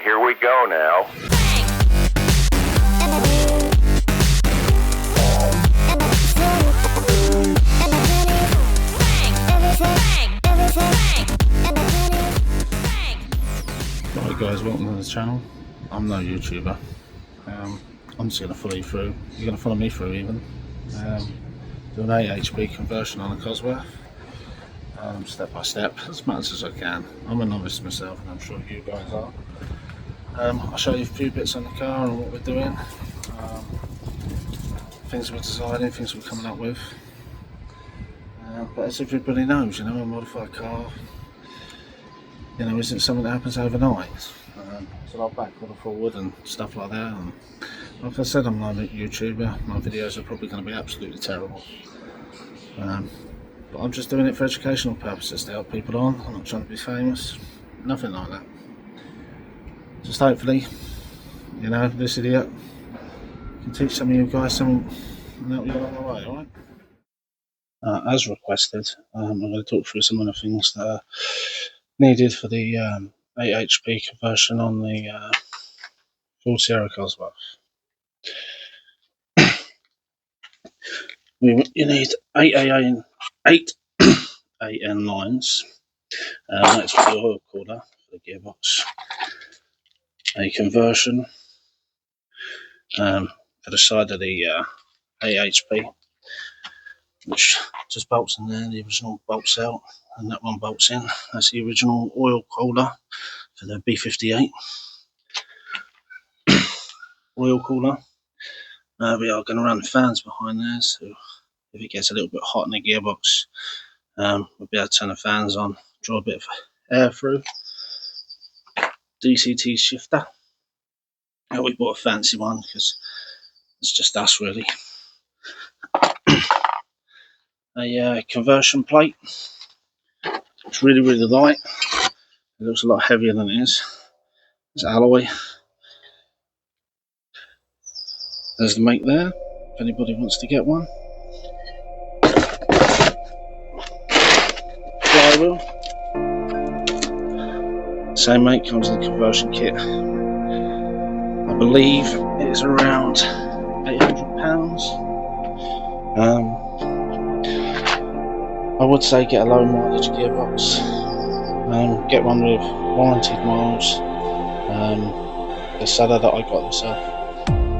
Here we go now. Right guys, welcome to the channel. I'm no YouTuber. I'm just going to follow you through. You're going to follow me through even. Do an 8 HP conversion on a Cosworth. Step by step, as much as I can. I'm a novice myself and I'm sure you guys are. I'll show you a few bits on the car and what we're doing. Things we're designing, things we're coming up with. But as everybody knows, you know, a modified car, you know, isn't something that happens overnight. It's a lot backward and forward and stuff like that. And like I said, I'm not a YouTuber. My videos are probably going to be absolutely terrible. But I'm just doing it for educational purposes to help people on. I'm not trying to be famous, nothing like that. Just hopefully, you know, this idiot can teach some of you guys something and help you along the way, alright? As requested, I'm going to talk through some of the things that are needed for the 8 HP conversion on the Ford Sapphire Cosworth. You need 8 AN lines, that's for the oil cooler for the gearbox, a conversion for the side of the 8 HP, which just bolts in there, the original bolts out, and that one bolts in. That's the original oil cooler for the B58 oil cooler. We are going to run fans behind there, so if it gets a little bit hot in the gearbox, we'll be able to turn the fans on, draw a bit of air through. DCT shifter. We bought a fancy one because it's just us really. A conversion plate. It's really light. It looks a lot heavier than it is. It's alloy. There's the make there, if anybody wants to get one. Flywheel. Same make, comes in the conversion kit. I believe it is around £800. I would say get a low mileage gearbox. Get one with warranted miles. The seller that I got myself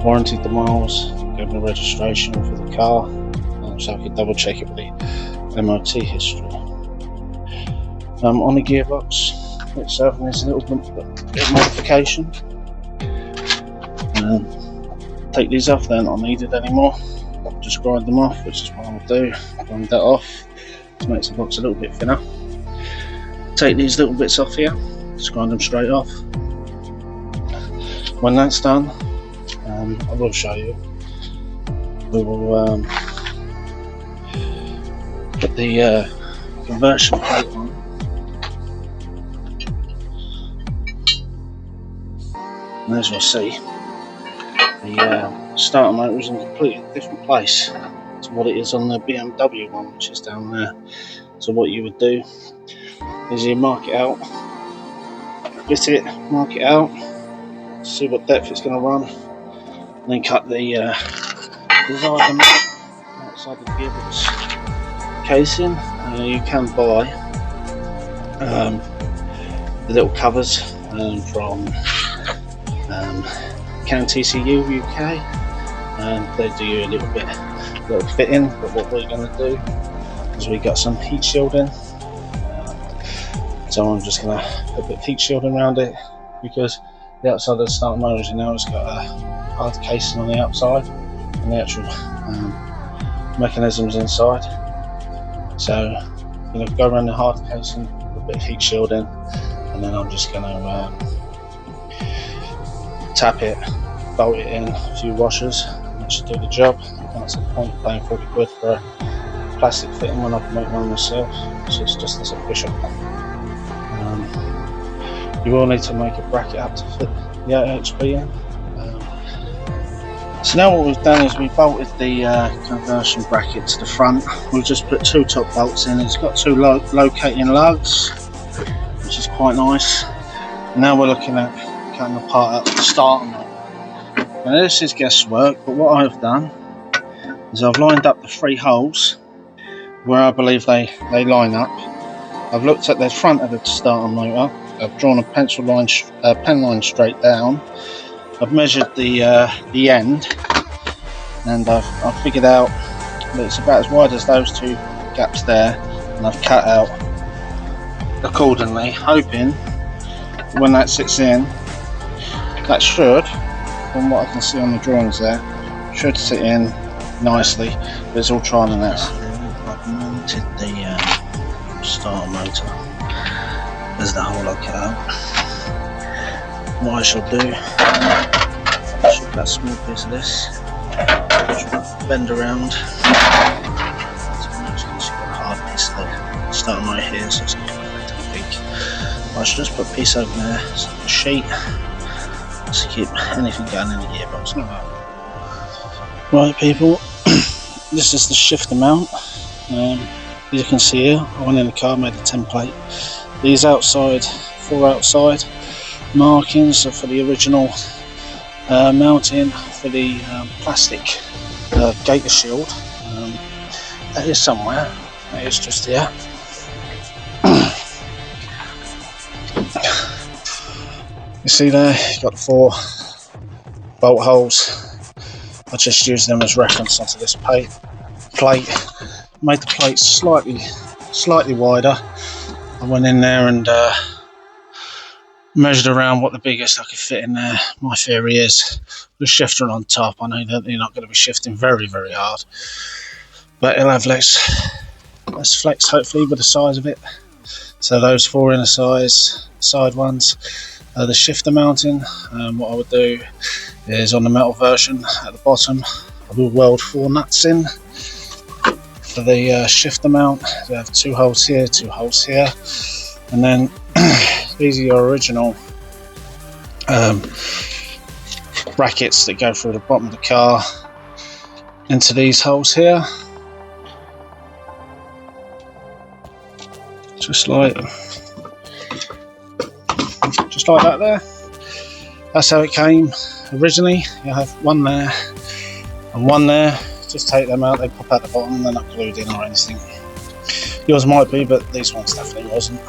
warranted the miles, gave me the registration for the car, so I could double check it with the MOT history. On the gearbox itself needs a little bit of modification. Take these off, they're not needed anymore. Just grind them off, which is what I'll do. Grind that off, which makes the box a little bit thinner. Take these little bits off here, just grind them straight off. When that's done, I will show you. We will put the conversion plate on. And as you'll see, the starter motor is in a completely different place to what it is on the BMW one, which is down there. So what you would do is you mark it out, fit it, mark it out, see what depth it's going to run, and then cut the desired amount outside the gearbox casing. You can buy the little covers from Can TCU UK, and they do you a little fitting. But what we're going to do is we got some heat shielding. So I'm just going to put a bit of heat shielding around it, because the outside of the starter motor, you know, it's got a hard casing on the outside and the actual mechanisms inside. So I'm going to go around the hard casing, put a bit of heat shielding, and then I'm just going to tap it, bolt it in, a few washers, and that should do the job. That's the point of paying 40 quid for a plastic fitting when I can make one myself, so it's just as efficient. You will need to make a bracket up to fit the 8 HP in. So now what we've done is we bolted the conversion bracket to the front. We've just put 2 top bolts in. It's got 2 locating lugs, which is quite nice. Now we're looking at cutting apart at the start. Now this is guesswork, but what I've done is I've lined up the 3 holes where I believe they line up. I've looked at the front of the starter motor. I've drawn a pen line straight down. I've measured the end, and I've figured out that it's about as wide as those 2 gaps there, and I've cut out accordingly, hoping when that sits in, that should, from what I can see on the drawings there, should sit in nicely. But it's all trial and error. I've mounted the starter motor. There's the hole I cut out. What I shall do, I shall cut a small piece of this, bend around. So I'm just going to got a hard piece of the starter motor here, so it's not going to affect anything. I should just put a piece over there, so a sheet, just to keep anything going in the gearbox. Right people, this is the shifter mount. As you can see here, I went in the car, made a template. These outside, 4 outside markings are for the original mounting for the plastic gator shield. That is somewhere, that is just here. You see there, you've got the 4 bolt holes. I just used them as reference onto this plate. Made the plate slightly wider. I went in there and measured around what the biggest I could fit in there. My theory is the shifter on top. I know that you're not going to be shifting very hard, but it'll have less flex hopefully with the size of it. So those 4 inner side ones, the shifter mounting. What I would do is on the metal version at the bottom, I will weld 4 nuts in for the shifter mount. You have 2 holes here, 2 holes here, and then these are your original brackets that go through the bottom of the car into these holes here, just like that there. That's how it came originally. You have 1 there and 1 there. Just take them out, they pop out the bottom, they're not glued in or anything. Yours might be, but these ones definitely wasn't.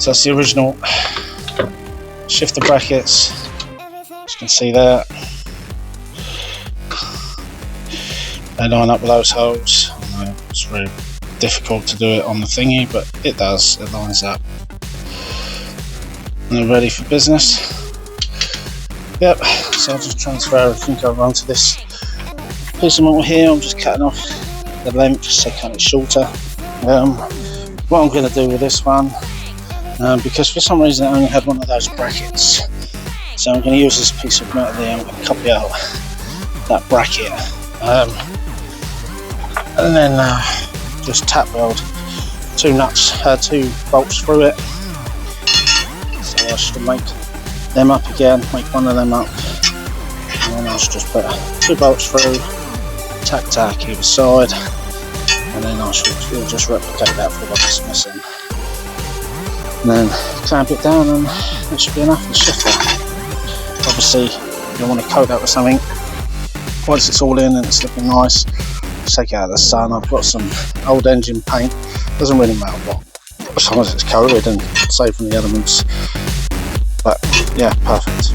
So that's the original shifter brackets, as you can see there. They line up with those holes. I know it's very difficult to do it on the thingy, but it does, it lines up. And they're ready for business. Yep, so I'll just transfer everything over onto this piece of metal here. I'm just cutting off the length so I cut it shorter. What I'm going to do with this one, because for some reason I only had 1 of those brackets, so I'm going to use this piece of metal there. I'm going to copy out that bracket, and then just tap weld 2 bolts through it. So I should make them up again, make 1 of them up, and then I should just put 2 bolts through, tack either side, and then I should just replicate that for what it's missing, and then clamp it down, and that should be enough for the shifter. Obviously you want to coat that with something. Once it's all in and it's looking nice, just take it out of the sun. I've got some old engine paint, doesn't really matter what, as long as it's coated and safe from the elements. But yeah, perfect.